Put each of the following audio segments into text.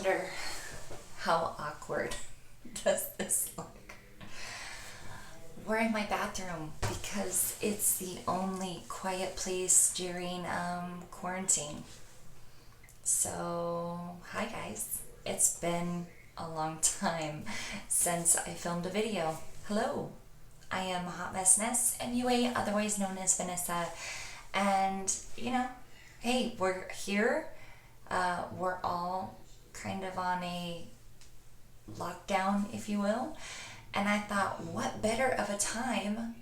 wonder how awkward does this look. We're in my bathroom because it's the only quiet place during quarantine. So, hi guys. It's been a long time since I filmed a video. Hello, I am HotmessNessMUA, otherwise known as Vanessa. And, hey, we're here. We're all kind of on a lockdown, if you will. And I thought, what better of a time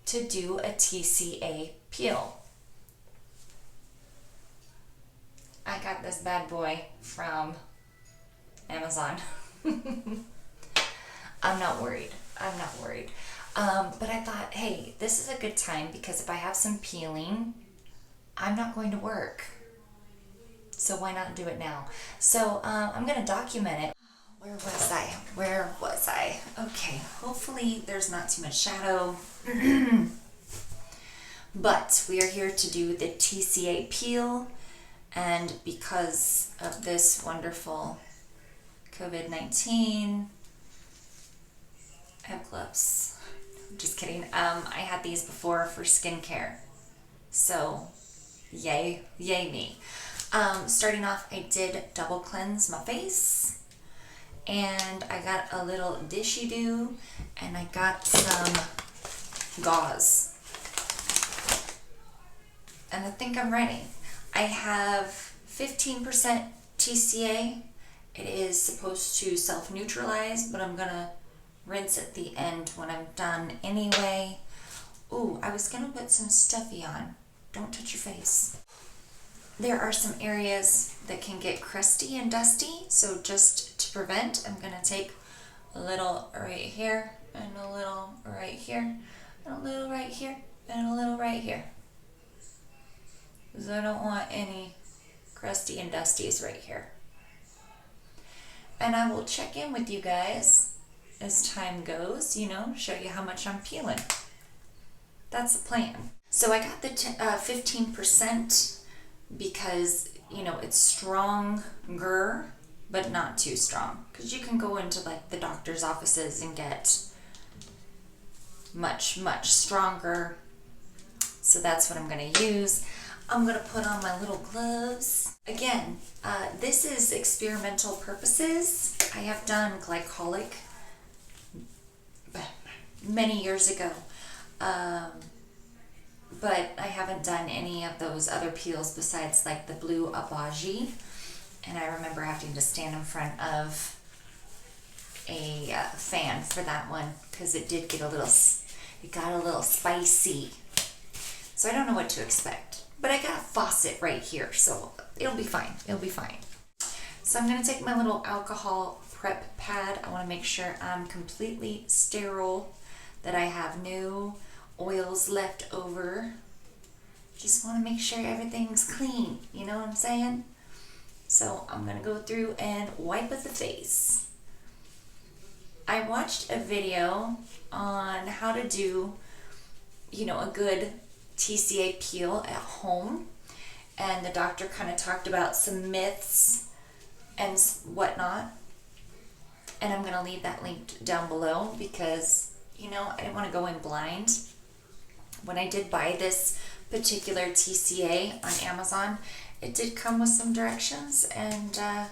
to do a TCA peel? I got this bad boy from Amazon. I'm not worried. But I thought, hey, this is a good time because if I have some peeling, I'm not going to work. So why not do it now? So I'm going to document it. Where was I? Okay, hopefully there's not too much shadow. But we are here to do the TCA peel. And because of this wonderful COVID-19, I have gloves. Just kidding. I had these before for skincare. So, yay me. Starting off, I did double cleanse my face. And I got a little dishy do, and I got some gauze. And I think I'm ready. I have 15% TCA. It is supposed to self-neutralize, but I'm gonna rinse at the end when I'm done anyway. Ooh, I was gonna put some stuffy on. Don't touch your face. There are some areas that can get crusty and dusty, so just to prevent, I'm gonna take a little right here, and a little right here, and a little right here, and a little right here. Because I don't want any crusty and dusties right here. And I will check in with you guys as time goes, show you how much I'm peeling. That's the plan. So I got the 15%. Because it's stronger but not too strong, because you can go into like the doctor's offices and get much stronger. So that's what I'm going to use. I'm going to put on my little gloves again. This is experimental purposes. I have done glycolic many years ago, but I haven't done any of those other peels besides like the blue abaji. And I remember having to stand in front of a fan for that one because it got a little spicy. So I don't know what to expect. But I got a faucet right here, so it'll be fine. So I'm going to take my little alcohol prep pad. I want to make sure I'm completely sterile, that I have no oils left over. Just want to make sure everything's clean, you know what I'm saying? So I'm gonna go through and wipe with the face. I watched a video on how to do, a good TCA peel at home, and the doctor kind of talked about some myths and whatnot, and I'm gonna leave that linked down below because I didn't want to go in blind. When I did buy this particular TCA on Amazon, it did come with some directions, and now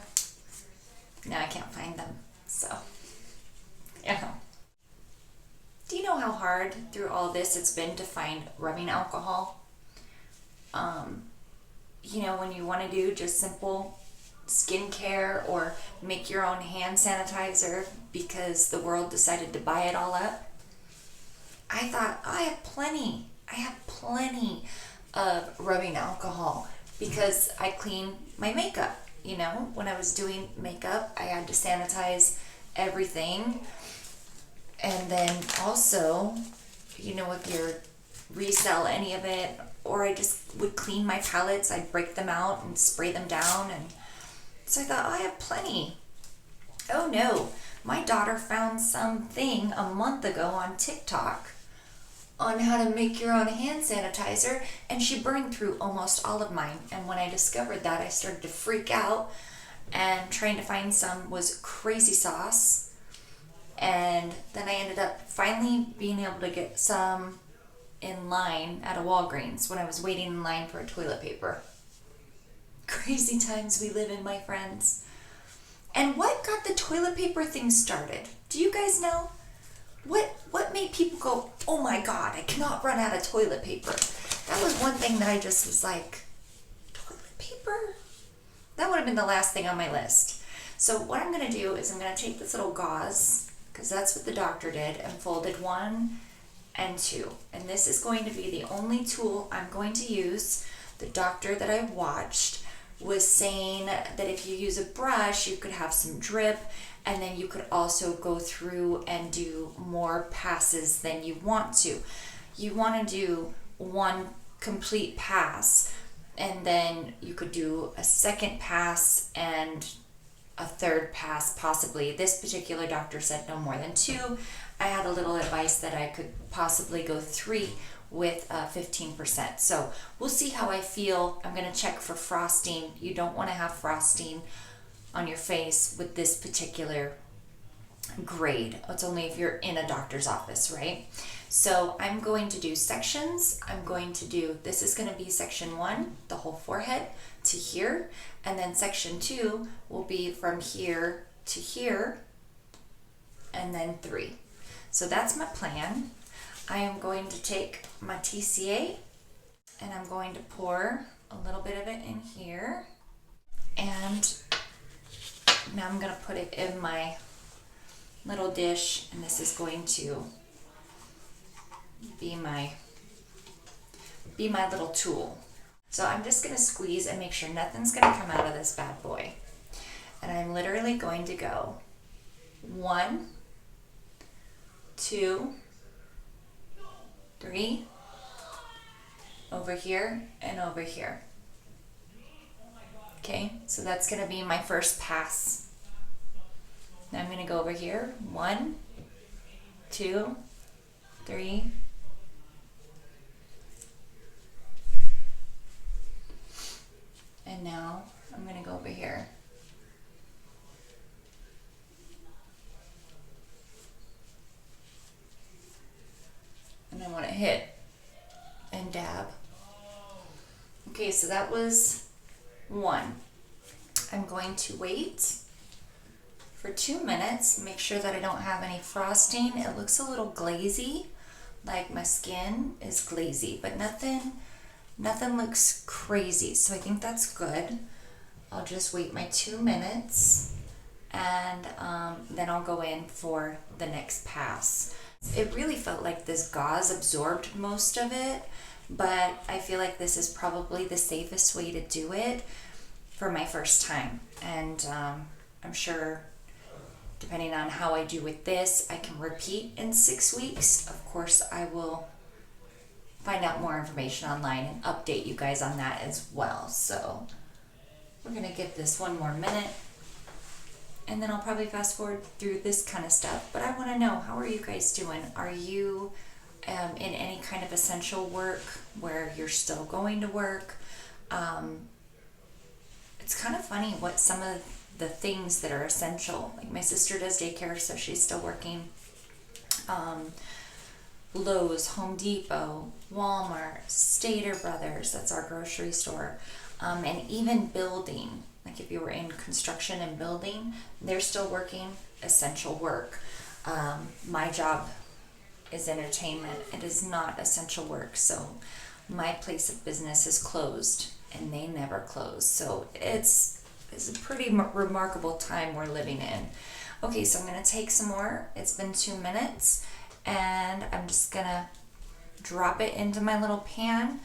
I can't find them. So, Do you know how hard through all this it's been to find rubbing alcohol? When you want to do just simple skincare or make your own hand sanitizer because the world decided to buy it all up. I thought, I have plenty of rubbing alcohol because I clean my makeup. When I was doing makeup, I had to sanitize everything. And then also, if you resell any of it, or I just would clean my palettes, I'd break them out and spray them down. And so I thought, I have plenty. Oh no, my daughter found something a month ago on TikTok on how to make your own hand sanitizer, and she burned through almost all of mine. And when I discovered that, I started to freak out, and trying to find some was crazy sauce. And then I ended up finally being able to get some in line at a Walgreens when I was waiting in line for toilet paper. Crazy times we live in, my friends. And what got the toilet paper thing started? Do you guys know? What made people go, oh my God, I cannot run out of toilet paper? That was one thing that I just was like, toilet paper? That would have been the last thing on my list. So what I'm gonna do is I'm gonna take this little gauze, because that's what the doctor did, and folded 1 and 2. And this is going to be the only tool I'm going to use. The doctor that I watched was saying that if you use a brush, you could have some drip, and then you could also go through and do more passes than you want to. You want to do 1 complete pass, and then you could do a second pass and a third pass possibly. This particular doctor said no more than 2. I had a little advice that I could possibly go 3 with 15%. So we'll see how I feel. I'm going to check for frosting. You don't want to have frosting on your face with this particular grade. It's only if you're in a doctor's office, right? So I'm going to do sections. I'm going to do, this is going to be section 1, the whole forehead to here, and then section 2 will be from here to here, and then 3. So that's my plan. I am going to take my TCA and I'm going to pour a little bit of it in here, and now I'm going to put it in my little dish, and this is going to be my little tool. So I'm just going to squeeze and make sure nothing's going to come out of this bad boy. And I'm literally going to go 1, 2, 3, over here and over here. Okay, so that's going to be my first pass. Now I'm going to go over here. 1, 2, 3. And now I'm going to go over here. And I want to hit and dab. Okay, so that was 1. I'm going to wait for 2 minutes, make sure that I don't have any frosting. It looks a little glazy, like my skin is glazy, but nothing looks crazy, so I think that's good. I'll just wait my 2 minutes, and then I'll go in for the next pass. It really felt like this gauze absorbed most of it, but I feel like this is probably the safest way to do it for my first time. And I'm sure depending on how I do with this, I can repeat in 6 weeks. Of course, I will find out more information online and update you guys on that as well. So we're gonna give this 1 more minute, and then I'll probably fast forward through this kind of stuff. But I want to know, how are you guys doing? Are you in any kind of essential work where you're still going to work? It's kind of funny what some of the things that are essential, like my sister does daycare, so she's still working. Lowe's, Home Depot, Walmart, Stater Brothers, that's our grocery store, and even building, like if you were in construction and building, they're still working essential work. My job is entertainment. It is not essential work, so my place of business is closed, and they never close. So it's a pretty remarkable time we're living in. Okay, so I'm gonna take some more. It's been 2 minutes, and I'm just gonna drop it into my little pan,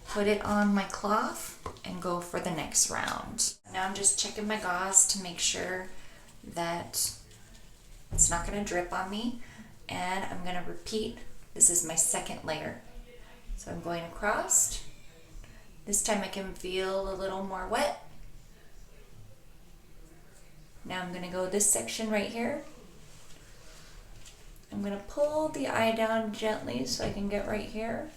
put it on my cloth, and go for the next round. Now I'm just checking my gauze to make sure that it's not gonna drip on me, and I'm gonna repeat. This is my second layer. So I'm going across. This time I can feel a little more wet. Now I'm gonna go this section right here. I'm gonna pull the eye down gently so I can get right here.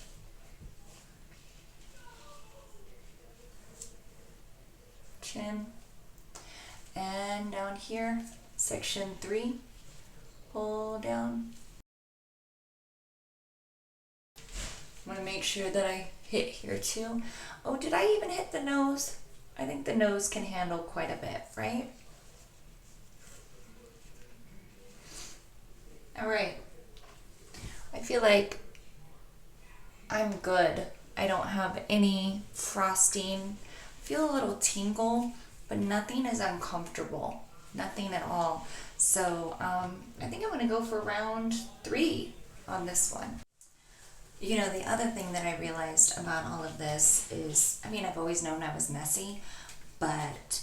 Chin. here, section 3, pull down. I'm gonna make sure that I hit here too. Oh, did I even hit the nose? I think the nose can handle quite a bit, right? All right. I feel like I'm good. I don't have any frosting. I feel a little tingle, but nothing is uncomfortable. Nothing at all. So I think I'm gonna go for round 3 on this one. You know, the other thing that I realized about all of this is, I mean, I've always known I was messy, but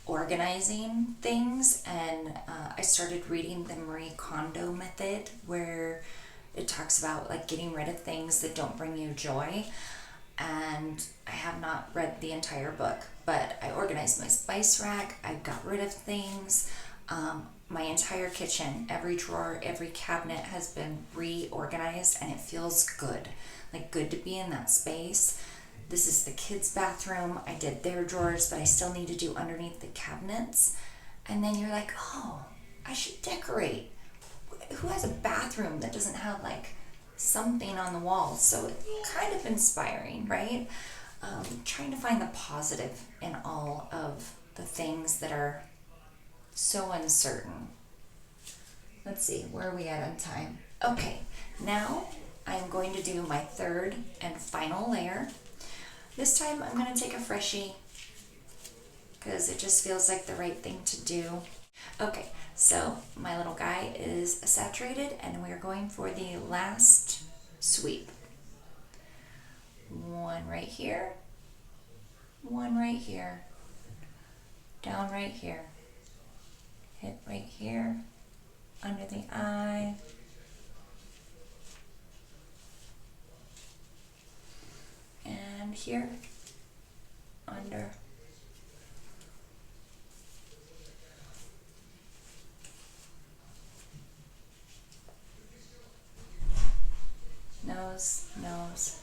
organizing things, and I started reading the Marie Kondo method, where it talks about like getting rid of things that don't bring you joy. And I have not read the entire book, but I organized my spice rack. I got rid of things. My entire kitchen, every drawer, every cabinet has been reorganized, and it feels good. Like, good to be in that space. This is the kids' bathroom. I did their drawers, but I still need to do underneath the cabinets. And then you're like, oh, I should decorate. Who has a bathroom that doesn't have like something on the walls? So it's kind of inspiring, right? Trying to find the positive in all of the things that are so uncertain. Let's see, where are we at on time? Okay, now I'm going to do my third and final layer. This time I'm going to take a freshie because it just feels like the right thing to do. Okay, so my little guy is saturated, and we're going for the last sweep. One right here, one right here, down right here, hit right here, under the eye, and here, under. Nose, nose.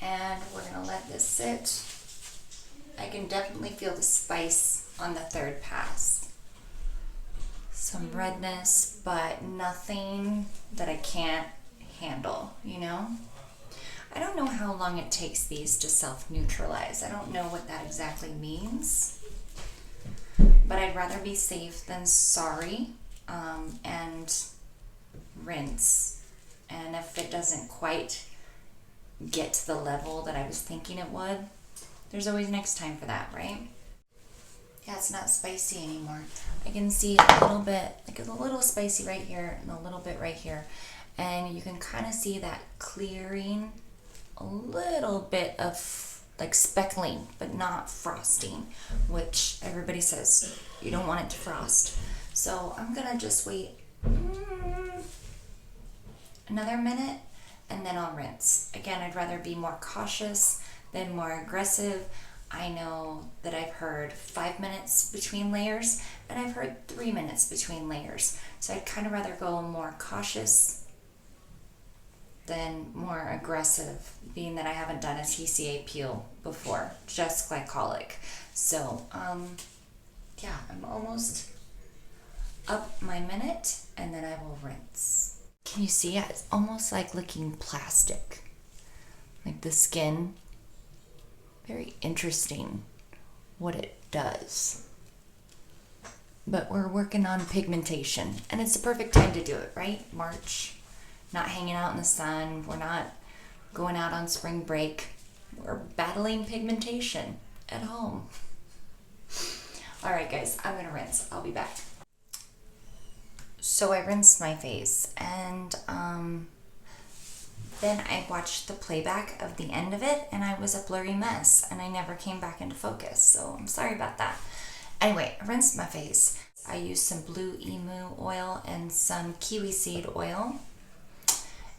And we're gonna let this sit. I can definitely feel the spice on the third pass. Some redness, but nothing that I can't handle, you know? I don't know how long it takes these to self-neutralize. I don't know what that exactly means, but I'd rather be safe than sorry, and rinse. And if it doesn't quite get to the level that I was thinking it would, there's always next time for that, right? Yeah, it's not spicy anymore. I can see a little bit, like a little spicy right here and a little bit right here. And you can kind of see that clearing, a little bit of like speckling, but not frosting, which everybody says you don't want it to frost. So I'm gonna just wait another minute, and then I'll rinse. Again, I'd rather be more cautious than more aggressive. I know that I've heard 5 minutes between layers, and I've heard 3 minutes between layers. So I'd kind of rather go more cautious than more aggressive, being that I haven't done a TCA peel before, just glycolic. So, yeah, I'm almost up my minute, and then I will rinse. Can you see it? It's almost like licking plastic. Like the skin. Very interesting what it does. But we're working on pigmentation, and it's the perfect time to do it, right? March. Not hanging out in the sun. We're not going out on spring break. We're battling pigmentation at home. All right, guys, I'm gonna rinse. I'll be back. So I rinsed my face, and then I watched the playback of the end of it, and I was a blurry mess, and I never came back into focus, so I'm sorry about that. Anyway, I rinsed my face. I used some blue emu oil and some kiwi seed oil,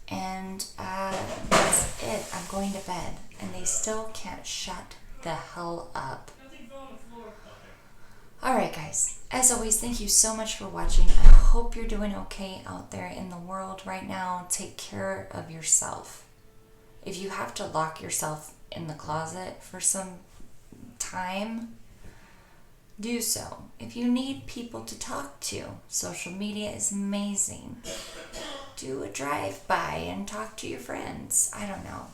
and that's it. I'm going to bed, and they still can't shut the hell up. Alright guys, as always, thank you so much for watching. I hope you're doing okay out there in the world right now. Take care of yourself. If you have to lock yourself in the closet for some time, do so. If you need people to talk to, social media is amazing. Do a drive-by and talk to your friends. I don't know.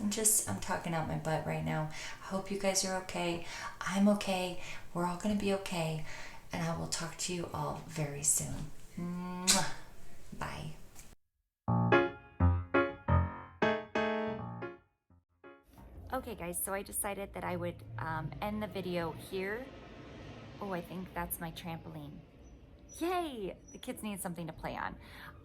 I'm talking out my butt right now. I hope you guys are okay. I'm okay. We're all gonna be okay. And I will talk to you all very soon. Mwah. Bye. Okay guys, so I decided that I would end the video here. Oh, I think that's my trampoline. Yay! The kids need something to play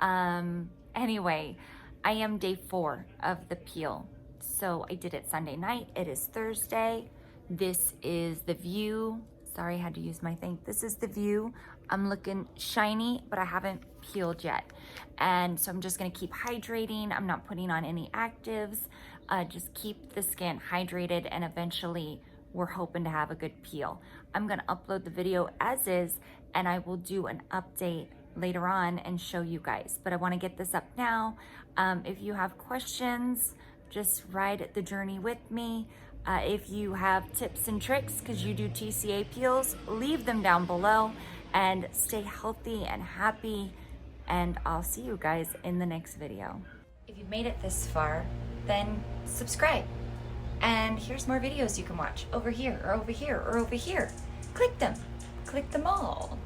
on. Anyway, I am day 4 of the peel. So I did it Sunday night. It is Thursday. This is the view. Sorry, I had to use my thing. This is the view. I'm looking shiny, but I haven't peeled yet. And so I'm just gonna keep hydrating. I'm not putting on any actives. Just keep the skin hydrated, and eventually we're hoping to have a good peel. I'm gonna upload the video as is, and I will do an update later on and show you guys. But I wanna get this up now. If you have questions, just ride the journey with me. If you have tips and tricks, because you do TCA peels, leave them down below, and stay healthy and happy. And I'll see you guys in the next video. If you've made it this far, then subscribe. And here's more videos you can watch over here or over here or over here. Click them all.